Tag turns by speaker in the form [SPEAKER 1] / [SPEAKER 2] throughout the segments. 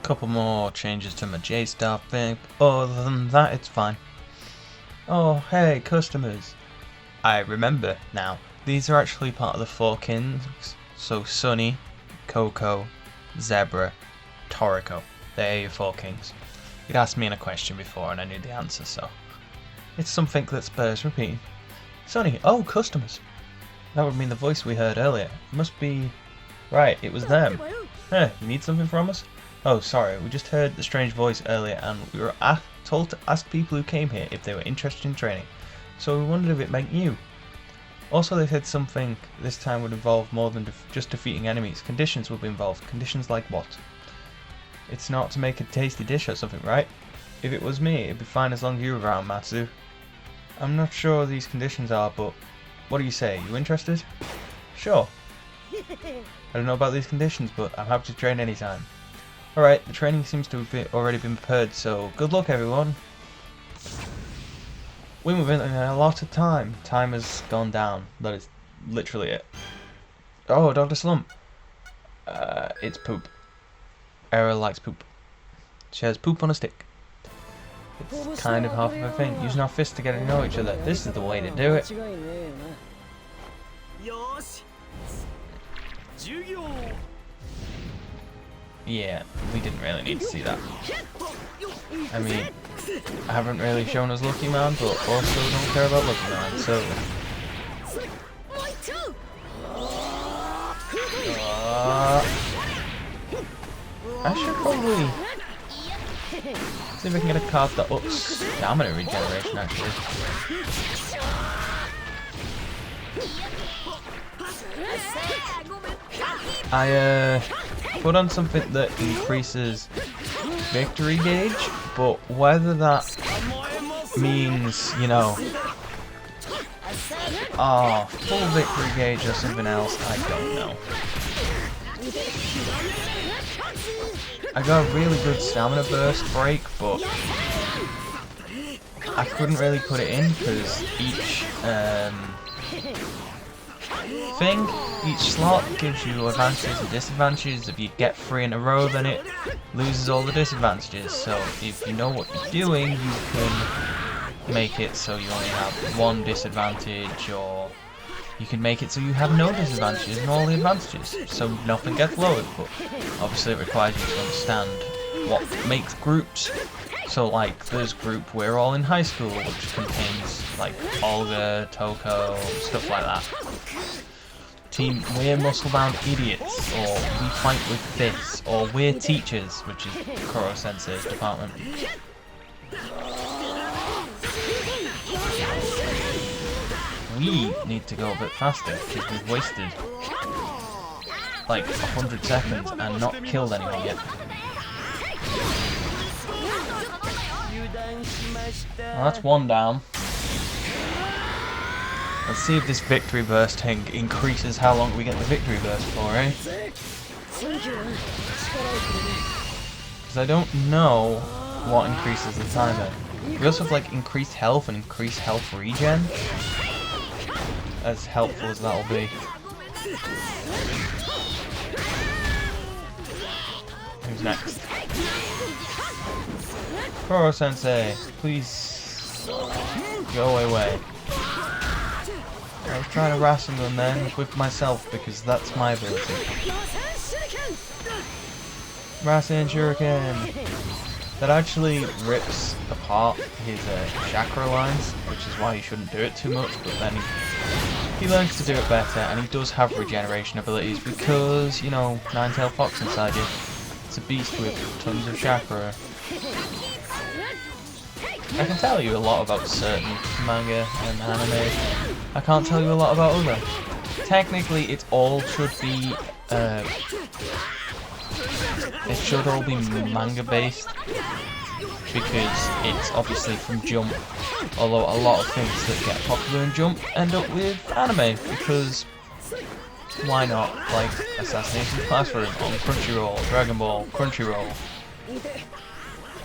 [SPEAKER 1] Couple more changes to my J-Star thing, but other than that it's fine. Oh hey customers, I remember now, these are actually part of the Four Kings, so Sunny, Coco, Zebra, Toriko, they're your Four Kings. You'd asked me in a question before and I knew the answer, so it's something that spurs repeating. Sunny, oh customers, that would mean the voice we heard earlier, it must be, right, it was them. Huh, you need something from us? Oh, sorry, we just heard the strange voice earlier and we were told to ask people who came here if they were interested in training, so we wondered if it meant you. Also, they said something this time would involve more than just defeating enemies. Conditions will be involved. Conditions like what? It's not to make a tasty dish or something, right? If it was me, it'd be fine as long as you were around, Matsu. I'm not sure what these conditions are, but what do you say? You interested? Sure. I don't know about these conditions, but I'm happy to train anytime. Alright, the training seems to have already been prepared, so good luck everyone. We're moving in a lot of time. Time has gone down. That is literally it. Oh, Dr. Slump. It's poop. Era likes poop. She has poop on a stick. It's kind of half of a thing. Using our fists to get to know each other. This is the way to do it. Yeah, we didn't really need to see that. I mean, I haven't really shown us Lucky Man, but also don't care about Lucky Man, so... I should probably see if I can get a card that ups stamina regeneration, actually. I put on something that increases victory gauge, but whether that means, you know, full victory gauge or something else, I don't know. I got a really good stamina burst break, but I couldn't really put it in because each each slot gives you advantages and disadvantages. If you get 3 in a row, then it loses all the disadvantages. So if you know what you're doing, you can make it so you only have 1 disadvantage, or you can make it so you have no disadvantages and all the advantages, so nothing gets lowered. But obviously it requires you to understand what makes groups. So like there's group We're All in High School, which contains like Olga, Toko, stuff like that. Team We're Muscle-Bound Idiots, or We Fight with Fists, or We're Teachers, which is Koro Sensei's department. We need to go a bit faster because we've wasted like 100 seconds and not killed anyone yet. Well, that's 1 down. Let's see if this victory burst thing increases how long we get the victory burst for, eh? Because I don't know what increases the timer. We also have like increased health and increased health regen. As helpful as that'll be. Who's next? Koro Sensei, please go away. I was trying to wrestle them then with myself because that's my ability. Rasen Shuriken! That actually rips apart his chakra lines, which is why you shouldn't do it too much, but then he learns to do it better, and he does have regeneration abilities because, you know, Nine-Tailed Fox inside you. It's a beast with tons of chakra. I can tell you a lot about certain manga and anime. I can't tell you a lot about other. Technically, it all should be, it should all be manga based because it's obviously from Jump. Although a lot of things that get popular in Jump end up with anime because why not? Like Assassination Classroom on Crunchyroll, Dragon Ball, Crunchyroll.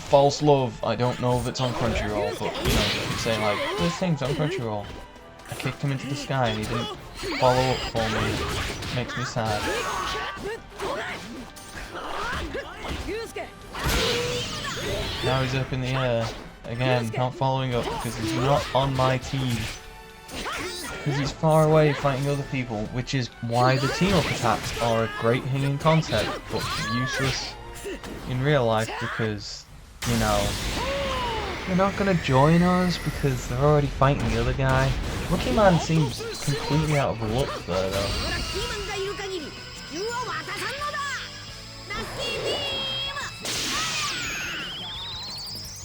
[SPEAKER 1] False Love, I don't know if it's on Crunchyroll, but you know, you could say like, this thing's on Crunchyroll. I kicked him into the sky and he didn't follow up for me. Makes me sad. Now he's up in the air. Again, not following up because he's not on my team. Because he's far away fighting other people, which is why the team-up attacks are a great hanging concept, but useless in real life because, you know, they're not going to join us because they're already fighting the other guy. Lucky Man seems completely out of luck there, though.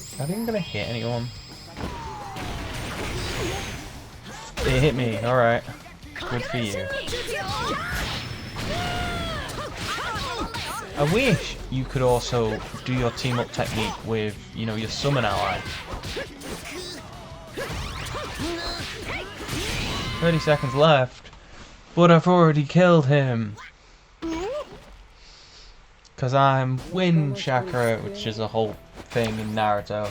[SPEAKER 1] Is that even going to hit anyone? It hit me, alright. Good for you. I wish you could also do your team up technique with, you know, your summon ally. 30 seconds left, but I've already killed him. Because I'm Wind Chakra, which is a whole thing in Naruto.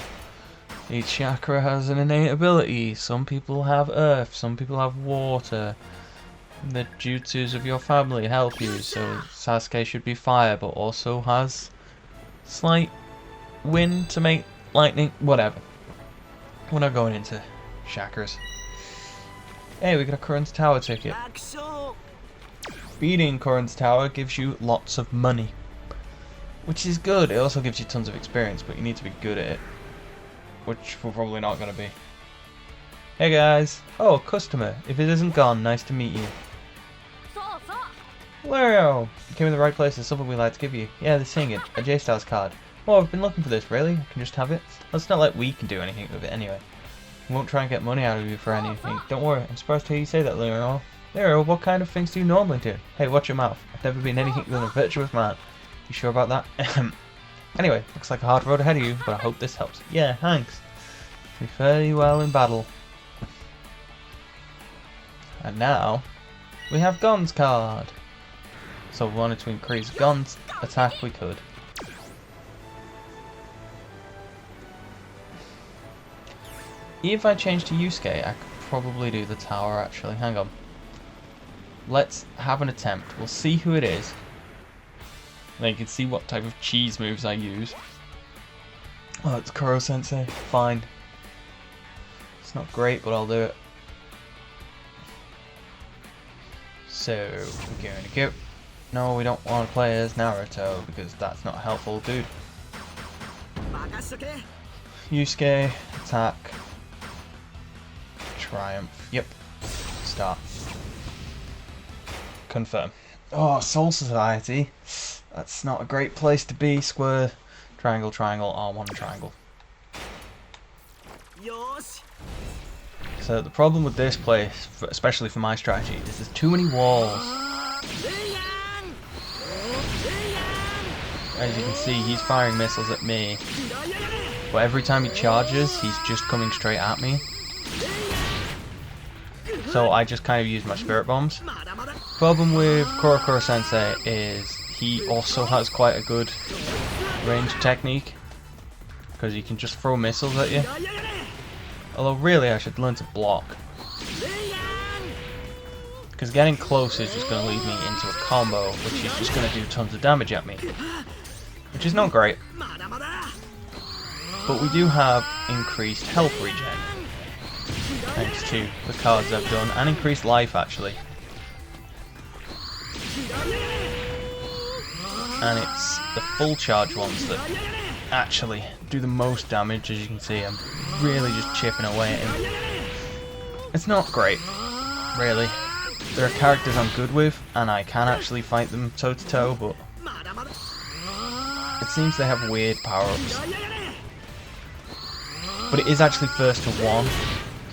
[SPEAKER 1] Each chakra has an innate ability. Some people have earth, some people have water. The jutsus of your family help you, so Sasuke should be fire, but also has slight wind to make lightning, whatever. We're not going into chakras. Hey, we got a Kurren's Tower ticket. Beating Kurren's Tower gives you lots of money, which is good. It also gives you tons of experience, but you need to be good at it, which we're probably not going to be. Hey guys! Oh, customer. If it isn't gone, nice to meet you. Wario! You came in the right place, there's something we'd like to give you. Yeah, they're seeing it. A J-Stars card. Oh, I've been looking for this, really? I can just have it? Well, it's not like we can do anything with it anyway. We won't try and get money out of you for anything. Don't worry, I'm surprised to hear you say that, Lero. Lero, what kind of things do you normally do? Hey, watch your mouth. I've never been anything than a virtuous man. You sure about that? Anyway, looks like a hard road ahead of you, but I hope this helps. Yeah, thanks. We fare you well in battle. And now, we have Gon's card. So if we wanted to increase Gon's attack, we could. If I change to Yusuke, I could probably do the tower actually. Hang on. Let's have an attempt. We'll see who it is. And then you can see what type of cheese moves I use. Oh, it's Kuro Sensei. Fine. It's not great, but I'll do it. So, we're going to go. No, we don't want to play as Naruto because that's not helpful, dude. Yusuke, attack. Triumph. Yep. Start. Confirm. Oh, Soul Society. That's not a great place to be. Square, triangle, triangle, R1 triangle. So the problem with this place, especially for my strategy, is there's too many walls. As you can see, he's firing missiles at me. But every time he charges, he's just coming straight at me. So I just kind of use my spirit bombs. Problem with Kuro Sensei is he also has quite a good range technique, because he can just throw missiles at you. Although really I should learn to block, because getting close is just going to lead me into a combo which is just going to do tons of damage at me, which is not great. But we do have increased health regen thanks to the cards I've done, and increased life actually. And it's the full charge ones that actually do the most damage. As you can see, I'm really just chipping away at him. It's not great, really. There are characters I'm good with, and I can actually fight them toe to toe, but it seems they have weird power-ups. But it is actually first to one,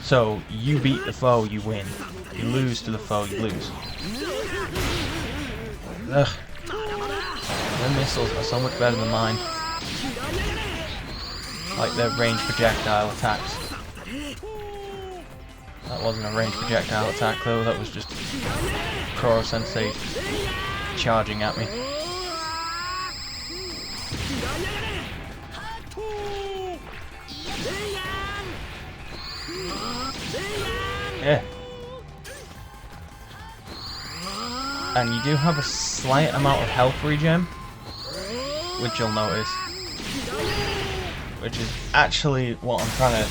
[SPEAKER 1] so you beat the foe, you win. You lose to the foe, you lose. Ugh. Their missiles are so much better than mine. Like their ranged projectile attacks. That wasn't a ranged projectile attack though, that was just Kuro Sensei charging at me. Yeah. And you do have a slight amount of health regen, which you'll notice. which is actually what I'm trying to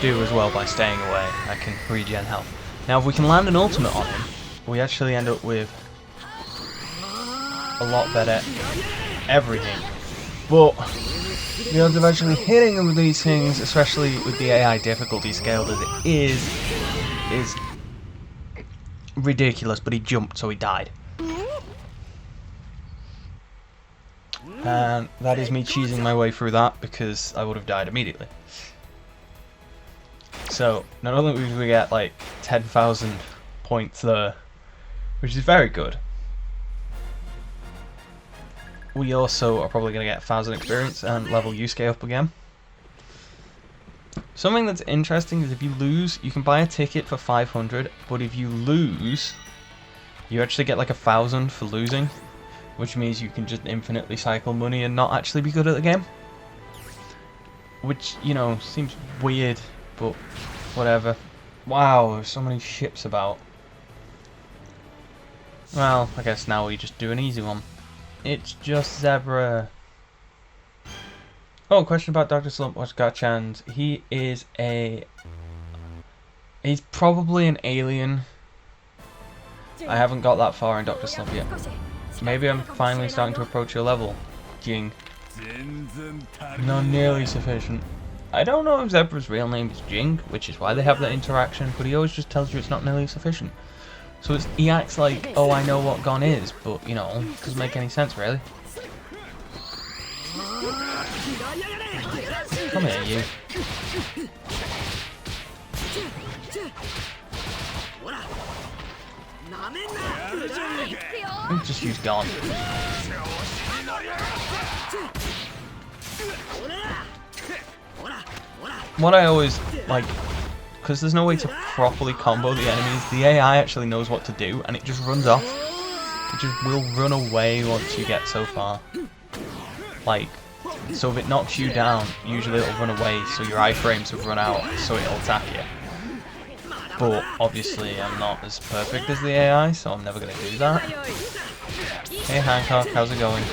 [SPEAKER 1] do as well by staying away. I can regen health. Now if we can land an ultimate on him, we actually end up with a lot better everything. But the odds of actually hitting him with these things, especially with the AI difficulty scaled as it is ridiculous. But he jumped, so he died. And that is me cheesing my way through that because I would have died immediately. So not only do we get like 10,000 points there, which is very good, we also are probably going to get 1,000 experience and level Yusuke up again. Something that's interesting is if you lose, you can buy a ticket for 500, but if you lose, you actually get like 1,000 for losing, which means you can just infinitely cycle money and not actually be good at the game. Which, you know, seems weird, but whatever. Wow, there's so many ships about. Well, I guess now we just do an easy one. It's just Zebra. Oh, question about Dr. Slump. What's Gachand? He's probably an alien. I haven't got that far in Dr. Slump yet. Maybe I'm finally starting to approach your level, Jing. Not nearly sufficient. I don't know if Zebra's real name is Jing, which is why they have that interaction, but he always just tells you it's not nearly sufficient. So he acts like, oh, I know what Gon is, but, you know, it doesn't make any sense, really. Come here, you. Just use Gon. What I always like, because there's no way to properly combo the enemies, the AI actually knows what to do and it just runs off. It just will run away once you get so far. Like, so if it knocks you down, usually it'll run away, so your iframes have run out, so it'll attack you. But obviously I'm not as perfect as the AI, so I'm never going to do that. Hey Hancock, how's it going?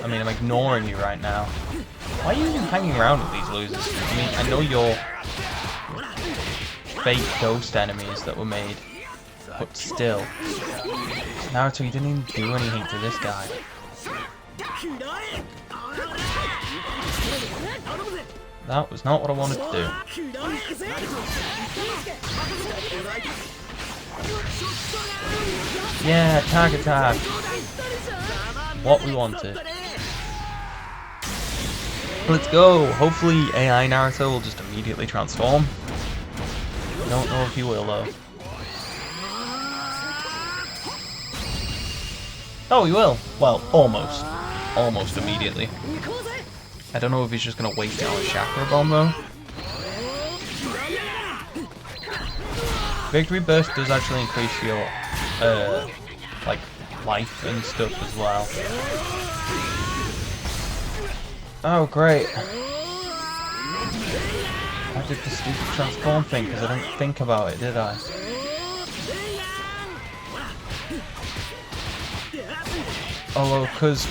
[SPEAKER 1] I mean, I'm ignoring you right now. Why are you even hanging around with these losers? I mean, I know you're fake ghost enemies that were made, but still. Naruto, you didn't even do anything to this guy. That was not what I wanted to do. Yeah, attack! What we wanted. Let's go! Hopefully AI Naruto will just immediately transform. I don't know if he will though. Oh, he will! Well, almost. Almost immediately. I don't know if he's just gonna waste it on a chakra bomb though. Victory Burst does actually increase your like life and stuff as well. Oh great. I did the stupid transform thing because I didn't think about it, did I? Although, because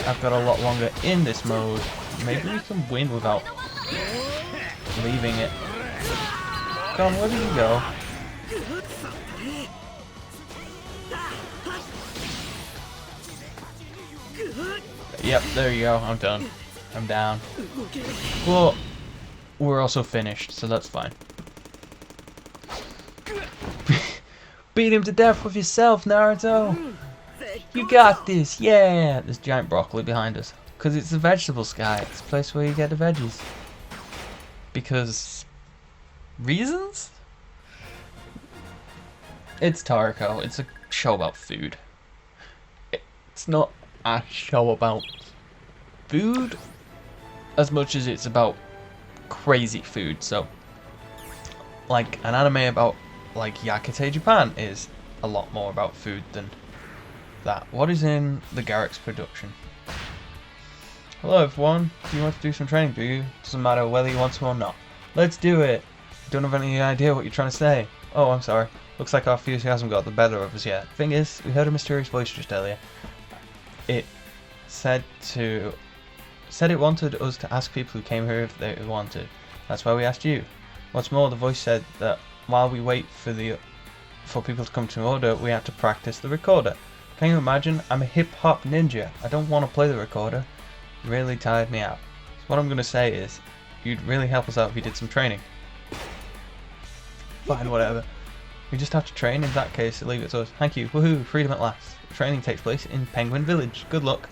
[SPEAKER 1] I've got a lot longer in this mode, maybe we can win without leaving it. Come on, where did you go? Yep, there you go, I'm done. I'm down. Well, we're also finished, so that's fine. Beat him to death with yourself, Naruto! You got this, yeah! There's giant broccoli behind us. Because it's the vegetable sky. It's a place where you get the veggies. Because... reasons? It's Tariko. It's a show about food. It's not a show about food as much as it's about crazy food. So, like, an anime about, like, Yakute Japan is a lot more about food than that. What is in the Garrick's production? Hello everyone, do you want to do some training, do you? Doesn't matter whether you want to or not. Let's do it! Don't have any idea what you're trying to say. Oh, I'm sorry. Looks like our enthusiasm got the better of us yet. Thing is, we heard a mysterious voice just earlier. It said to said it wanted us to ask people who came here if they wanted. That's why we asked you. What's more, the voice said that while we wait for people to come to order, we have to practice the recorder. Can you imagine? I'm a hip-hop ninja. I don't want to play the recorder. It really tired me out. So what I'm going to say is, you'd really help us out if you did some training. Fine, whatever. We just have to train. In that case, leave it to us. Thank you. Woohoo! Freedom at last. Training takes place in Penguin Village. Good luck.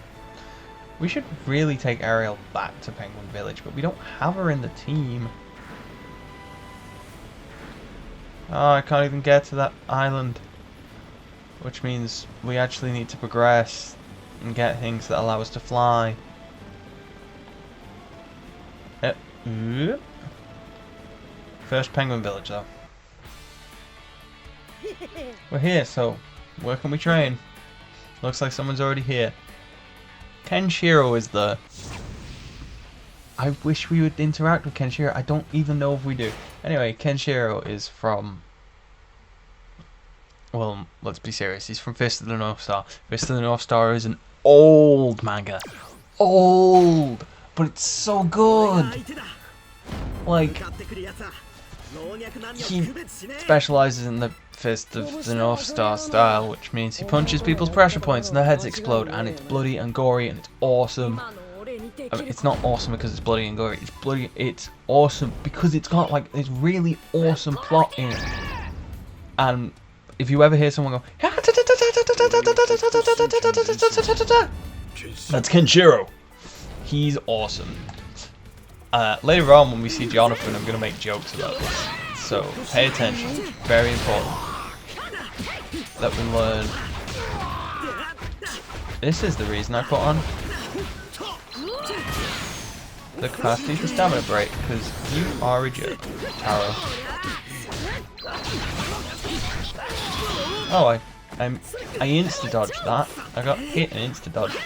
[SPEAKER 1] We should really take Ariel back to Penguin Village, but we don't have her in the team. Oh, I can't even get to that island. Which means we actually need to progress and get things that allow us to fly. First Penguin Village, though. We're here, so where can we train? Looks like someone's already here. Kenshiro is there. I wish we would interact with Kenshiro. I don't even know if we do. Anyway, Kenshiro is from... Well, let's be serious. He's from Fist of the North Star. Fist of the North Star is an old manga. Old! But it's so good! Like, he specializes in the Fist of the North Star style, which means he punches people's pressure points and their heads explode, and it's bloody and gory and it's awesome. I mean, it's not awesome because it's bloody and gory, it's awesome because it's got like this really awesome plot in it. And if you ever hear someone go, that's Kenshiro. He's awesome. Later on when we see Jonathan, I'm going to make jokes about this. So pay attention. Very important that we learn. This is the reason I put on the capacity for stamina break, because you are a jerk, Taro. Oh, I insta-dodged that. I got hit and insta-dodged.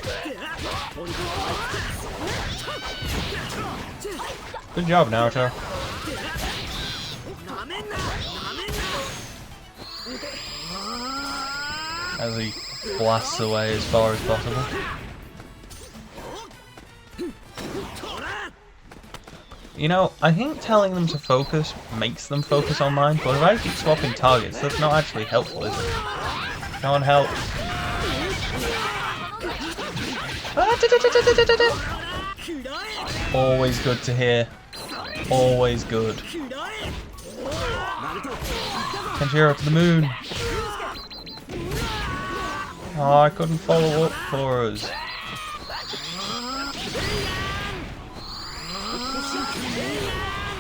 [SPEAKER 1] Good job, Naruto. As he blasts away as far as possible. You know, I think telling them to focus makes them focus on mine, but if I keep swapping targets, that's not actually helpful, is it? Can't help. Always good to hear. Always good. Kenshiro to the moon. Oh, I couldn't follow up for us.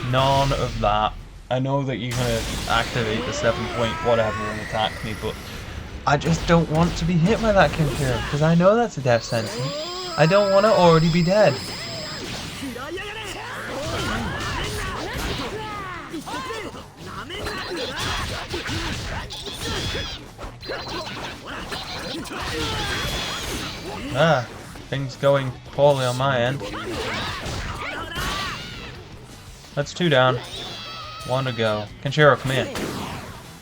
[SPEAKER 1] None of that. I know that you're gonna activate the 7 point whatever and attack me, but I just don't want to be hit by that Kenshiro, because I know that's a death sentence. I don't want to already be dead. Ah, things going poorly on my end. That's 2 down. 1 to go. Kenshiro, come here.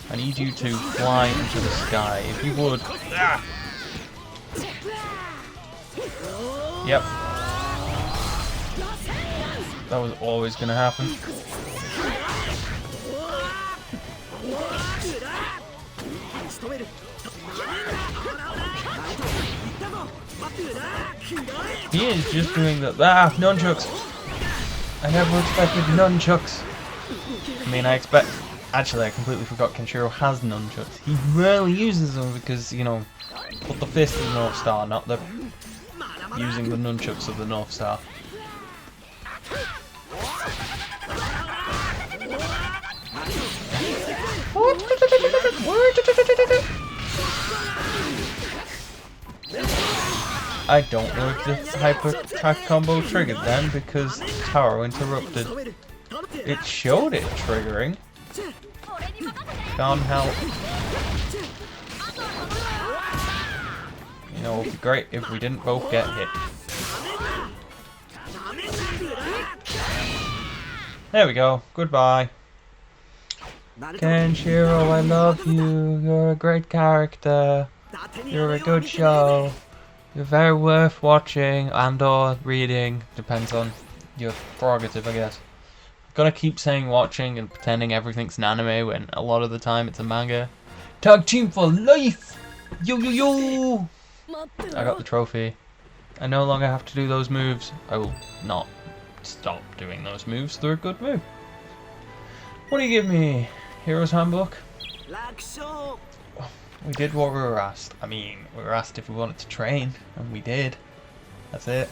[SPEAKER 1] I need you to fly into the sky. If you would. Ah! Yep. That was always gonna happen. He is just doing the nunchucks. I never expected nunchucks. I mean, actually, I completely forgot Kenshiro has nunchucks. He rarely uses them because, you know, put the fist of the North Star, not the using the nunchucks of the North Star. I don't know if the hyper attack combo triggered then because Taro interrupted. It showed it triggering. Can't help. You know, it would be great if we didn't both get hit. There we go. Goodbye. Kenshiro, I love you. You're a great character. You're a good show. You're very worth watching and or reading. Depends on your prerogative, I guess. Gotta keep saying watching and pretending everything's an anime when a lot of the time it's a manga. Tag team for life! Yo yo yo! I got the trophy. I no longer have to do those moves. I will not stop doing those moves. They're a good move. What do you give me? Hero's Handbook? We did what we were asked. I mean, we were asked if we wanted to train, and we did. That's it.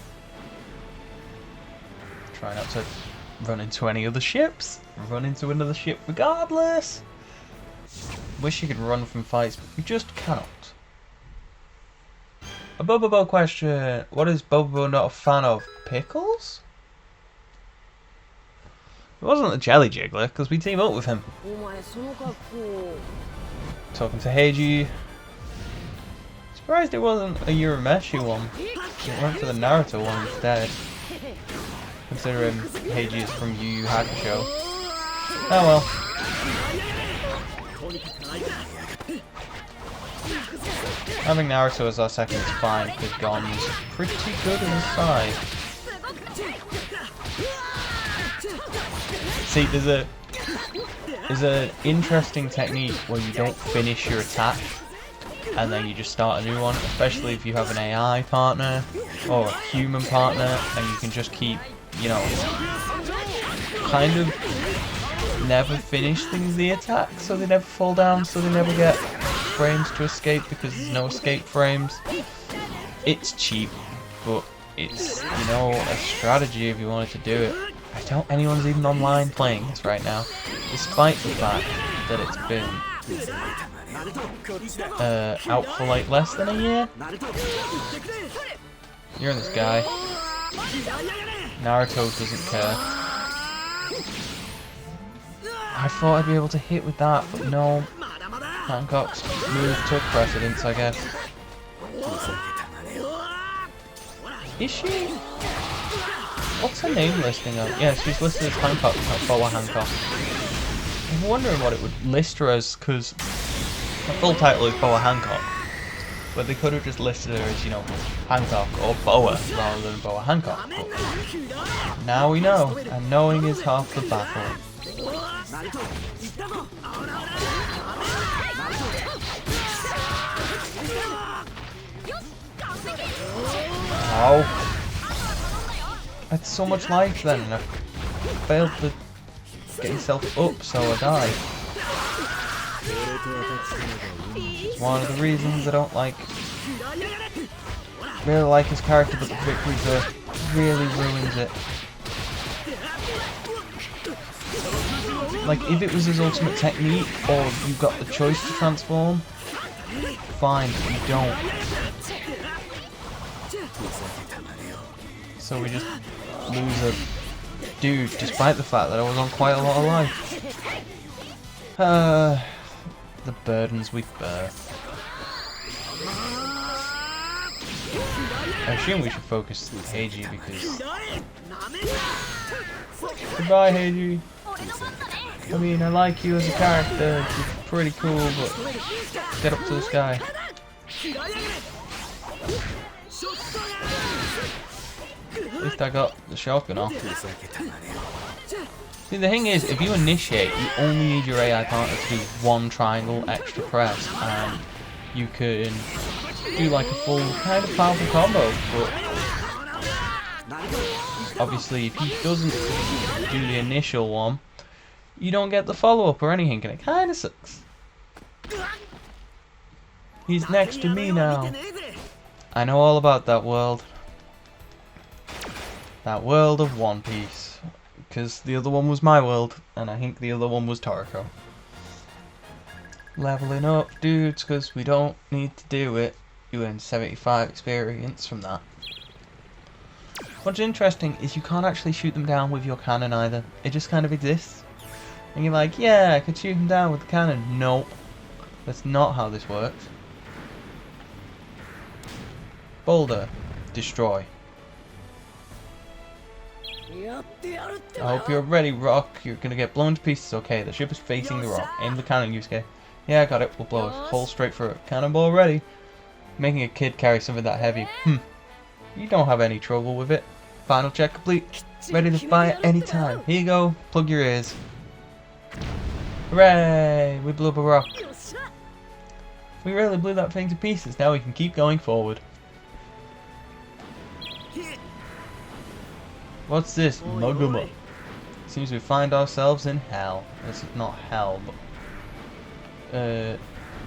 [SPEAKER 1] Try not to run into any other ships. Run into another ship regardless. Wish you could run from fights, but you just cannot. A Bobobo question. What is Bobobo not a fan of? Pickles? It wasn't the Jelly Jiggler, because we team up with him. Talking to Heiji. Surprised it wasn't a Urameshi one. It went for the Naruto one instead. Considering Heiji is from Yu Yu Hakusho. Oh well. Having Naruto as our second is fine because Gon's pretty good on his side. See, there's an interesting technique where you don't finish your attack and then you just start a new one, especially if you have an AI partner or a human partner and you can just keep, you know, kind of never finish things the attack so they never fall down, so they never get frames to escape because there's no escape frames. It's cheap, but it's, you know, a strategy if you wanted to do it. I doubt anyone's even online playing this right now, despite the fact that it's been out for like less than a year. You're in this guy. Naruto doesn't care. I thought I'd be able to hit with that, but no. Hancock's move took precedence, I guess. Is she? What's her name listing of? Yeah, she's listed as Hancock, not Boa Hancock. I'm wondering what it would list her as, because her full title is Boa Hancock. But they could have just listed her as, you know, Hancock or Boa rather than Boa Hancock. But now we know, and knowing is half the battle. Ow. I had so much life then, and I failed to get myself up, so I died. It's one of the reasons I don't really like his character, but the victory burst really ruins it. Like, if it was his ultimate technique, or you got the choice to transform, fine, but you don't. So we just lose a dude, despite the fact that I was on quite a lot of life. The burdens we bear. I assume we should focus on Heiji because... Goodbye, Heiji. I mean, I like you as a character, you're pretty cool, but get up to the sky. At least I got the shotgun off. See, the thing is, if you initiate, you only need your AI partner to do one triangle extra press, and you can do like a full kind of powerful combo, but obviously if he doesn't do the initial one, you don't get the follow-up or anything, and it kind of sucks. He's next to me now. I know all about that world. That world of One Piece. Because the other one was my world, and I think the other one was Toriko. Leveling up, dudes, because we don't need to do it. You earn 75 experience from that. What's interesting is you can't actually shoot them down with your cannon either. It just kind of exists. And you're like, yeah, I could shoot him down with the cannon. No, that's not how this works. Boulder, destroy. I hope you're ready, Rock. You're gonna get blown to pieces. Okay, the ship is facing the rock. Aim the cannon, Yusuke. Yeah, I got it. We'll blow a hole straight through it. Cannonball ready. Making a kid carry something that heavy. You don't have any trouble with it. Final check complete. Ready to fire anytime. Here you go. Plug your ears. Hooray! We blew up a rock. We really blew that thing to pieces. Now we can keep going forward. What's this? Moguma. Seems we find ourselves in hell. This is not hell, but...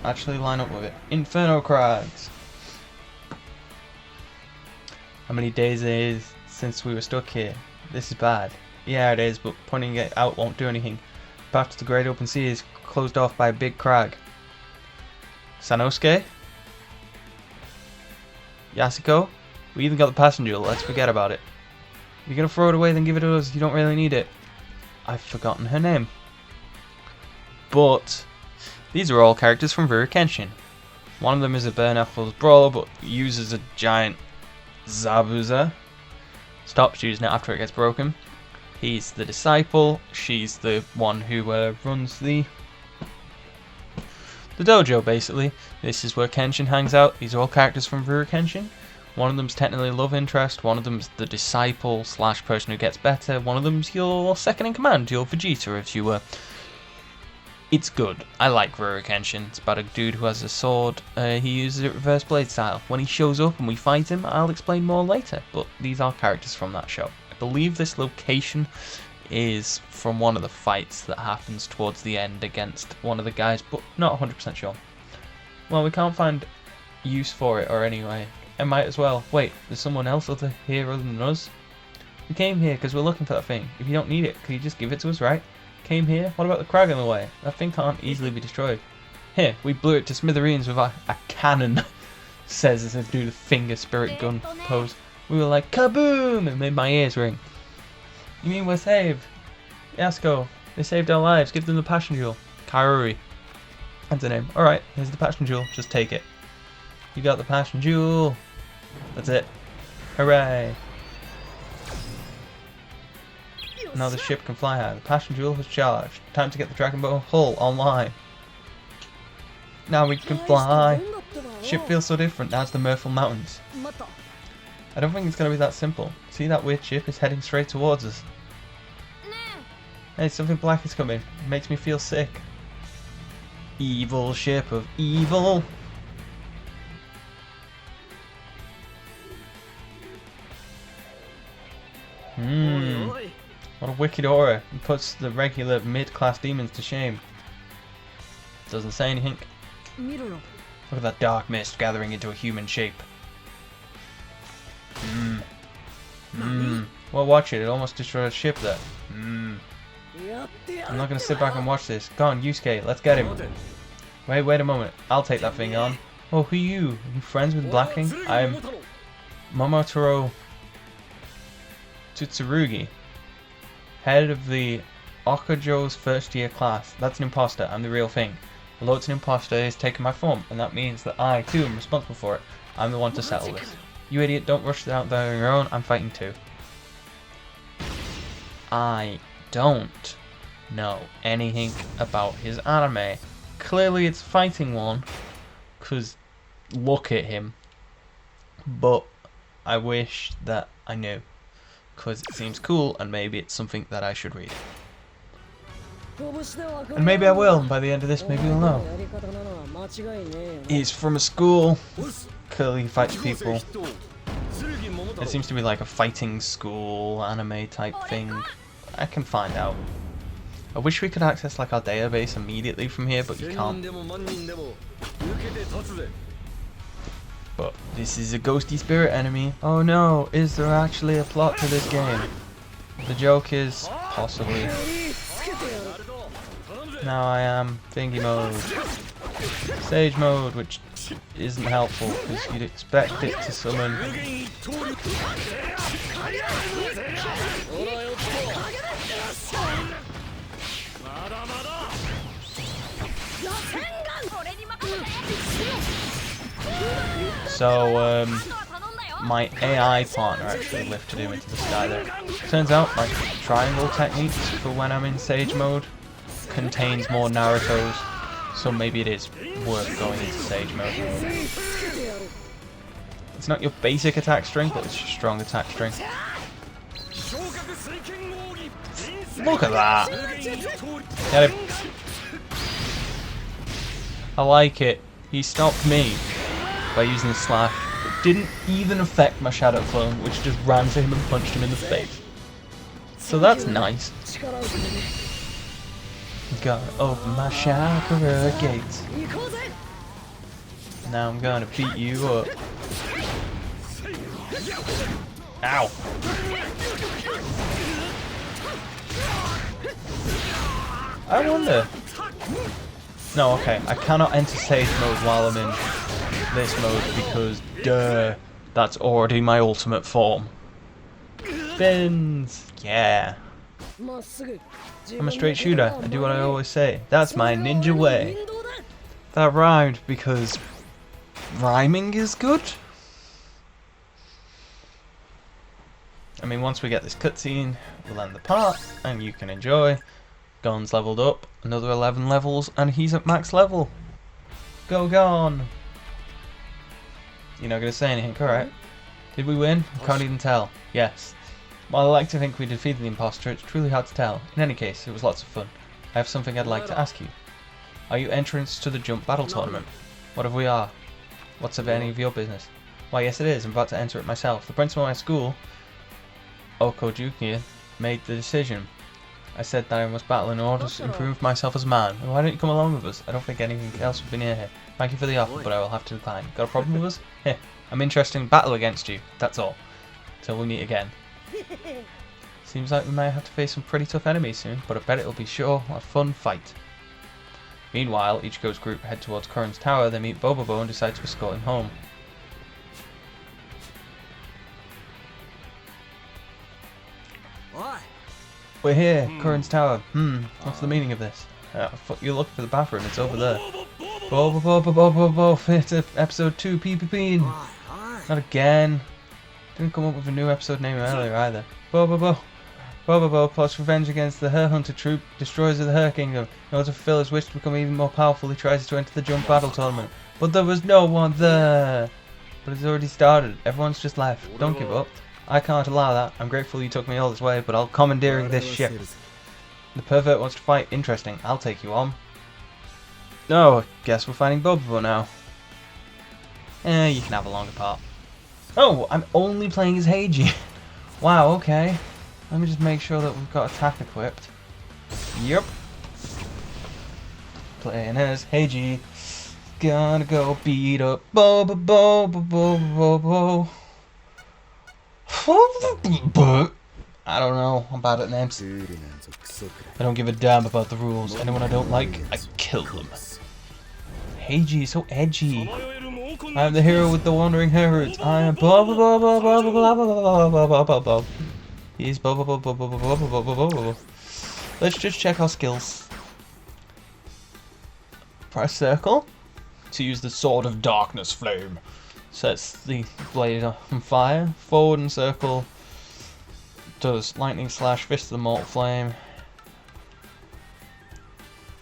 [SPEAKER 1] actually line up with it. Inferno Crags. How many days it is since we were stuck here? This is bad. Yeah, it is, but pointing it out won't do anything. The path to the great open sea is closed off by a big crag. Sanosuke? Yasuko? We even got the passenger, let's forget about it. If you're gonna throw it away, then give it to us. You don't really need it. I've forgotten her name. But these are all characters from Ruru Kenshin. One of them is a bare knuckles brawler, but uses a giant Zabuza. Stops using it after it gets broken. He's the disciple. She's the one who runs the dojo, basically. This is where Kenshin hangs out. These are all characters from Ruru Kenshin. One of them's technically love interest, one of them's the disciple / person who gets better, one of them's your second in command, your Vegeta, if you were. It's good. I like Ruru Kenshin. It's about a dude who has a sword. He uses it reverse blade style. When he shows up and we fight him, I'll explain more later, but these are characters from that show. I believe this location is from one of the fights that happens towards the end against one of the guys, but not 100% sure. Well, we can't find use for it, or anyway. I might as well. Wait, there's someone else here other than us? We came here because we're looking for that thing. If you don't need it, could you just give it to us, right? Came here? What about the crag in the way? That thing can't easily be destroyed. Here, we blew it to smithereens with a cannon, says as if do the finger spirit gun pose. We were like, kaboom! It made my ears ring. You mean we're saved? Yasuko, they saved our lives. Give them the passion jewel. Kaori. That's the name. Alright, here's the passion jewel. Just take it. You got the passion jewel. That's it. Hooray. Now the ship can fly high. The passion jewel has charged. Time to get the Dragon Ball hull online. Now we can fly. Ship feels so different. Now it's the Mirthful Mountains. I don't think it's going to be that simple. See, that weird ship is heading straight towards us. Hey, something black is coming. It makes me feel sick. Evil ship of evil. What a wicked aura. It puts the regular mid-class demons to shame. Doesn't say anything. Look at that dark mist gathering into a human shape. Well, watch it. It almost destroyed a ship there. I'm not going to sit back and watch this. Go on, Yusuke. Let's get him. Wait a moment. I'll take that thing on. Oh, who are you? Are you friends with Black King? I'm Momotaro Tsurugi, head of the Okujo's first year class. That's an imposter. I'm the real thing. Although it's an imposter, it's taken my form, and that means that I, too, am responsible for it. I'm the one to settle this. You idiot, don't rush it out there on your own. I'm fighting too. I don't know anything about his anime. Clearly it's fighting one, because look at him. But I wish that I knew, because it seems cool, and maybe it's something that I should read. And maybe I will, and by the end of this maybe we'll know. He's from a school. Clearly he fights people. It seems to be like a fighting school anime type thing. I can find out. I wish we could access like our database immediately from here, but you can't. But this is a ghosty spirit enemy. Oh no, is there actually a plot to this game? The joke is possibly. Now I am thingy mode. Sage mode, which isn't helpful because you'd expect it to summon. So, my AI partner actually lifted him into the sky there. Turns out my triangle techniques for when I'm in Sage mode contains more Naruto's, so maybe it is worth going into Sage mode. It's not your basic attack string, but it's your strong attack string. Look at that! Get him. I like it. He stopped me by using the slash. It didn't even affect my Shadow Clone, which just ran to him and punched him in the face. So that's nice. Gotta open my chakra gates. Now I'm gonna beat you up. Ow! I wonder. No, okay. I cannot enter stage mode while I'm in this mode because, duh, that's already my ultimate form. Fins! Yeah. I'm a straight shooter. I do what I always say. That's my ninja way. That rhymed because rhyming is good. I mean, once we get this cutscene, we'll end the part, and you can enjoy. Gon's leveled up, another 11 levels, and he's at max level. Go Gon! You're not going to say anything, correct? Did we win? I can't even tell. Yes. While I like to think we defeated the imposter, it's truly hard to tell. In any case, it was lots of fun. I have something I'd like to ask you. Are you entrants to the Jump Battle Tournament? What if we are? What's of any of your business? Why, yes it is. I'm about to enter it myself. The principal of my school, Okojuki, made the decision. I said that I must battle in order to improve myself as a man. Why don't you come along with us? I don't think anything else would be near here. Thank you for the offer, but I will have to decline. Got a problem with us? Heh. I'm interested in battle against you. That's all. Till we meet again. Seems like we might have to face some pretty tough enemies soon, but I bet it'll be sure a fun fight. Meanwhile, Ichigo's group head towards Curran's tower. They meet Bobobo and decide to escort him home. We're here, Curran's tower. What's the meaning of this? You're looking for the bathroom, it's over there. Bo, it's episode 2, PPP. Not again. Didn't come up with a new episode name earlier either. Bobobo plots revenge against the Her Hunter troop, destroys the Her Kingdom. In order to fulfill his wish to become even more powerful, he tries to enter the Jump Battle Tournament. But there was no one there. But it's already started. Everyone's just left. Don't give up. I can't allow that. I'm grateful you took me all this way, but I'll commandeering this ship. The pervert wants to fight. Interesting. I'll take you on. Oh, I guess we're fighting Bobobo now. You can have a longer part. Oh, I'm only playing as Heiji. Wow, okay. Let me just make sure that we've got attack equipped. Yep. Playing as Heiji. Gonna go beat up Bobobo. I don't know. I'm bad at names. I don't give a damn about the rules. Anyone I don't like, I kill them. Heiji is so edgy. I am the hero with the wandering herds. I am blah blah blah blah blah blah blah blah blah blah blah. He's blah blah blah blah blah blah blah blah blah. Let's just check our skills. Press circle to use the Sword of Darkness Flame. Sets the blade on fire. Forward and circle does lightning slash, fist of the mortal flame.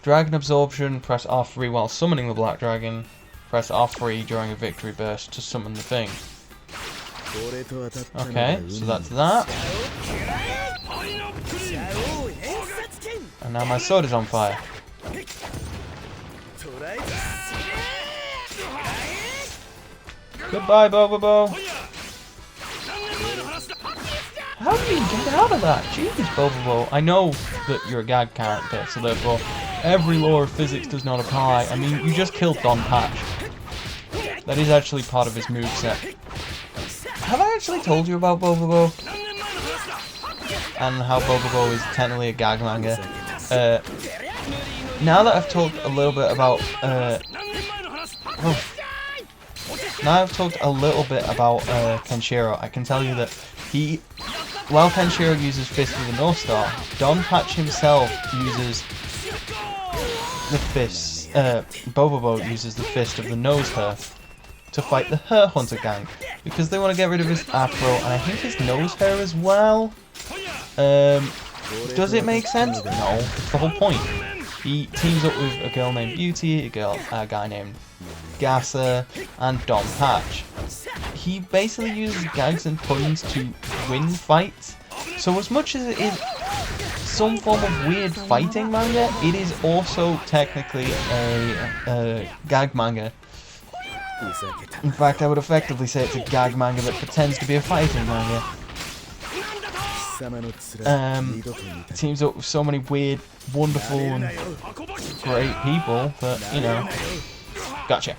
[SPEAKER 1] Dragon absorption, press R3 while summoning the black dragon. Press R3 during a victory burst to summon the thing. Okay, so that's that. And now my sword is on fire. Goodbye, Bobobo. How did you get out of that? Jeez, Bobobo. I know that you're a gag character, so therefore every law of physics does not apply. I mean, you just killed Don Patch. That is actually part of his moveset. Have I actually told you about Bobobo? And how Bobobo is technically a gag manga. Now that I've talked a little bit about Kenshiro, I can tell you that while Kenshiro uses Fist of the North Star, Don Patch himself uses the fist. Bobobo uses the Fist of the Nose Hair to fight the Her Hunter gang because they want to get rid of his afro and I think his nose hair as well. Does it make sense? No, it's the whole point. He teams up with a girl named Beauty, a guy named Gasser, and Don Patch. he basically uses gags and puns to win fights. So as much as it is some form of weird fighting manga, it is also technically a gag manga. In fact, I would effectively say it's a gag manga that pretends to be a fighting manga. It teams up with so many weird, wonderful, and great people that, you know, gotcha.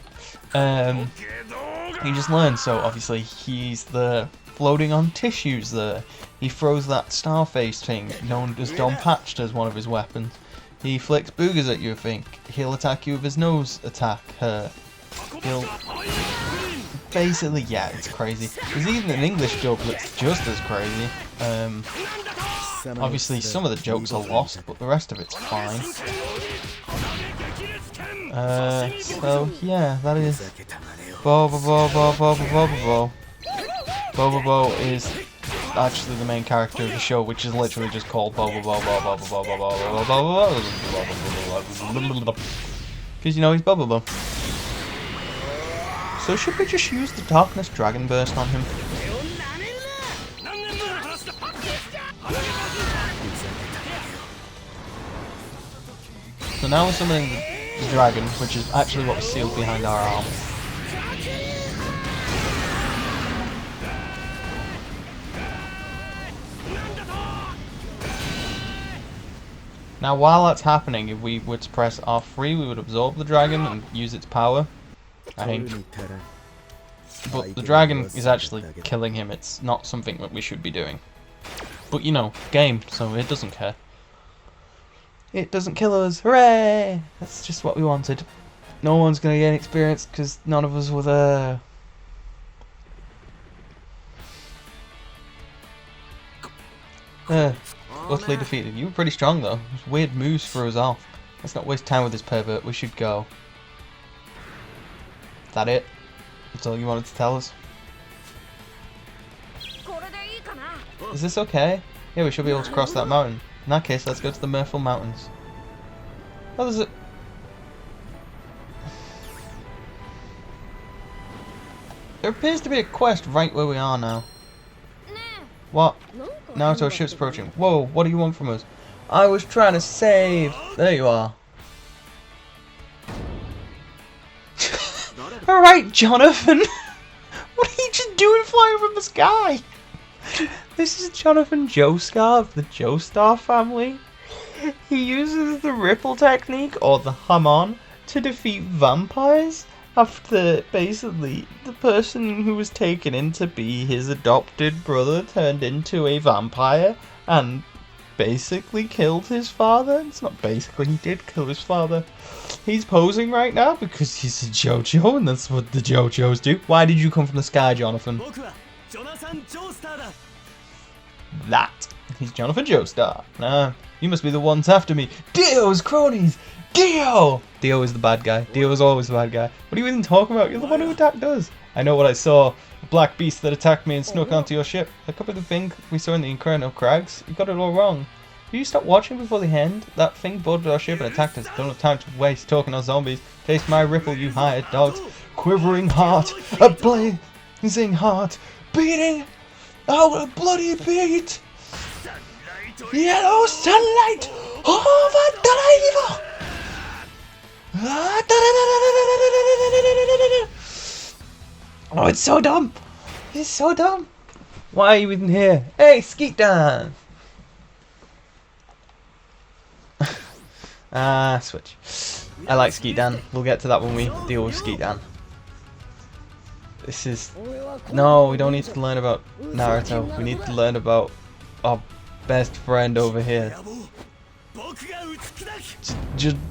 [SPEAKER 1] He just learns, so obviously he's the floating on tissues there. He throws that star face thing known as Don Patched as one of his weapons. He flicks boogers at you, I think. He'll attack you with his nose attack. He'll... Basically, yeah, it's crazy. There's even an English joke that's just as crazy. Obviously, some of the jokes are lost, but the rest of it's fine. So, yeah, that is... Bobobo. Bobobo is actually the main character of the show, which is literally just called Bobobo. Because, you know, he's Bobobo. So should we just use the Darkness Dragon Burst on him? So now we're summoning the dragon, which is actually what was sealed behind our arm. Now while that's happening, if we were to press R3, we would absorb the dragon and use its power, I think. But the dragon is actually killing him, it's not something that we should be doing. But you know, game, so it doesn't care. It doesn't kill us, hooray! That's just what we wanted. No one's gonna gain experience because none of us were there. Utterly defeated. You were pretty strong though. Those weird moves threw us off. Let's not waste time with this pervert, we should go. Is that it? That's all you wanted to tell us? Is this okay? Yeah, we should be able to cross that mountain. In that case, let's go to the Mirthful Mountains. Oh, there's a... There appears to be a quest right where we are now. What? Naruto, ship's approaching. Whoa, what do you want from us? I was trying to save... There you are. Alright, Jonathan! What are you just doing flying from the sky? This is Jonathan Joestar of the Joestar family. He uses the ripple technique, or the Hamon, to defeat vampires after basically the person who was taken in to be his adopted brother turned into a vampire and basically killed his father. It's not basically, he did kill his father. He's posing right now because he's a JoJo and that's what the JoJos do. Why did you come from the sky, Jonathan? That. He's Jonathan Joestar. Nah, you must be the ones after me. Dio's cronies! Dio! Dio is the bad guy. Dio is always the bad guy. What are you even talking about? You're the one who attacked us. I know what I saw. A black beast that attacked me and snuck onto your ship. That could be the thing we saw in the Inferno Crags. You got it all wrong. Will you stop watching before the end? That thing boarded our ship and attacked us. Don't have time to waste talking on zombies. Taste my ripple, you hired dogs. Quivering heart. A blazing heart. Beating out a bloody beat. Yellow sunlight over the river. Oh, it's so dumb! It's so dumb! Why are you even here? Hey, Skeet Dan! Switch. I like Skeet Dan. We'll get to that when we deal with Skeet Dan. This is... No, we don't need to learn about Naruto. We need to learn about our best friend over here.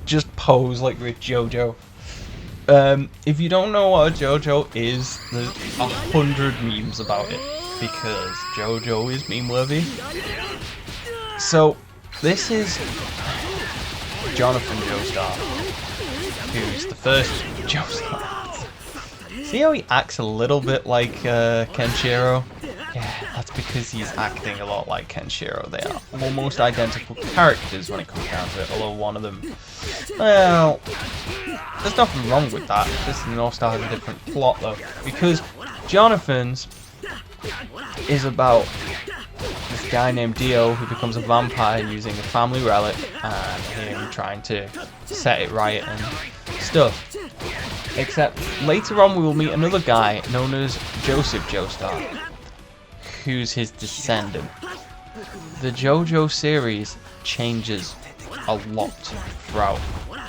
[SPEAKER 1] Just pose like you're a JoJo. If you don't know what a JoJo is, there's 100 memes about it because JoJo is meme worthy. So this is Jonathan Joestar, who's the first Joestar. See how he acts a little bit like Kenshiro? Yeah, that's because he's acting a lot like Kenshiro. They are almost identical characters when it comes down to it, although one of them... Well, there's nothing wrong with that. This North Star has a different plot though, because Jonathan's is about this guy named Dio who becomes a vampire using a family relic and him trying to set it right and stuff. Except later on we will meet another guy known as Joseph Joestar, who's his descendant. The JoJo series changes a lot throughout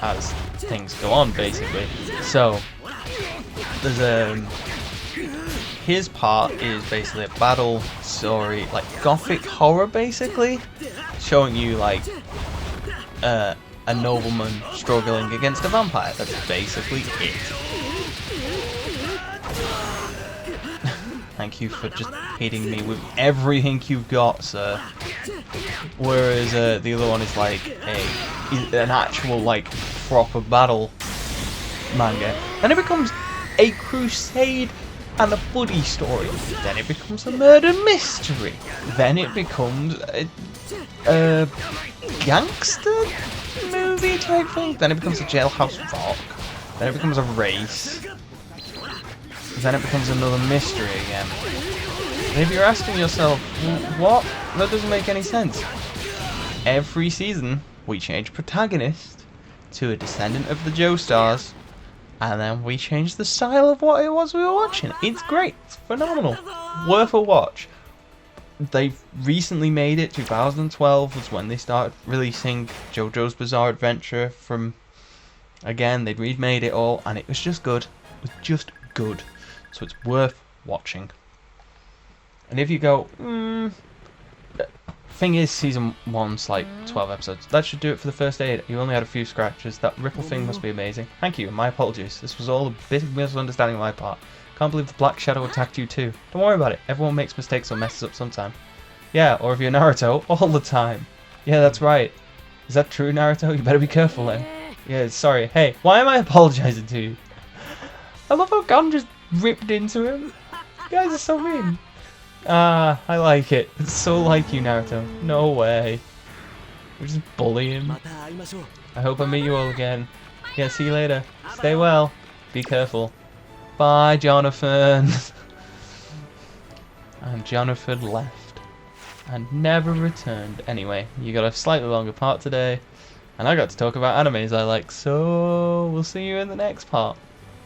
[SPEAKER 1] as things go on, basically. So there's his part is basically a battle story, like gothic horror, basically, showing you like a nobleman struggling against a vampire. That's basically it. Thank you for just hitting me with everything you've got, sir. Whereas the other one is like an actual like proper battle manga. Then it becomes a crusade and a buddy story. Then it becomes a murder mystery. Then it becomes a gangster movie type thing. Then it becomes a jailhouse rock. Then it becomes a race. Then it becomes another mystery again. And if you're asking yourself, what? That doesn't make any sense. Every season, we change protagonist to a descendant of the Joestars, and then we change the style of what it was we were watching. It's great. It's phenomenal. Worth a watch. They've recently made it. 2012 was when they started releasing JoJo's Bizarre Adventure from... Again, they'd remade it all, and it was just good. It was just good. So it's worth watching. And if you go, thing is, season 1's like 12 episodes. That should do it for the first aid. You only had a few scratches. That ripple thing must be amazing. Thank you. My apologies. This was all a bit of misunderstanding on my part. Can't believe the Black Shadow attacked you too. Don't worry about it. Everyone makes mistakes or messes up sometime. Yeah, or if you're Naruto, all the time. Yeah, that's right. Is that true, Naruto? You better be careful then. Yeah, sorry. Hey, why am I apologizing to you? I love how Gon just ripped into him. You guys are so mean. Ah, I like it. It's so like you, Naruto. No way. We just bully him. I hope I meet you all again. Yeah, see you later. Stay well. Be careful. Bye, Jonathan. And Jonathan left. And never returned. Anyway, you got a slightly longer part today. And I got to talk about animes I like. So, we'll see you in the next part.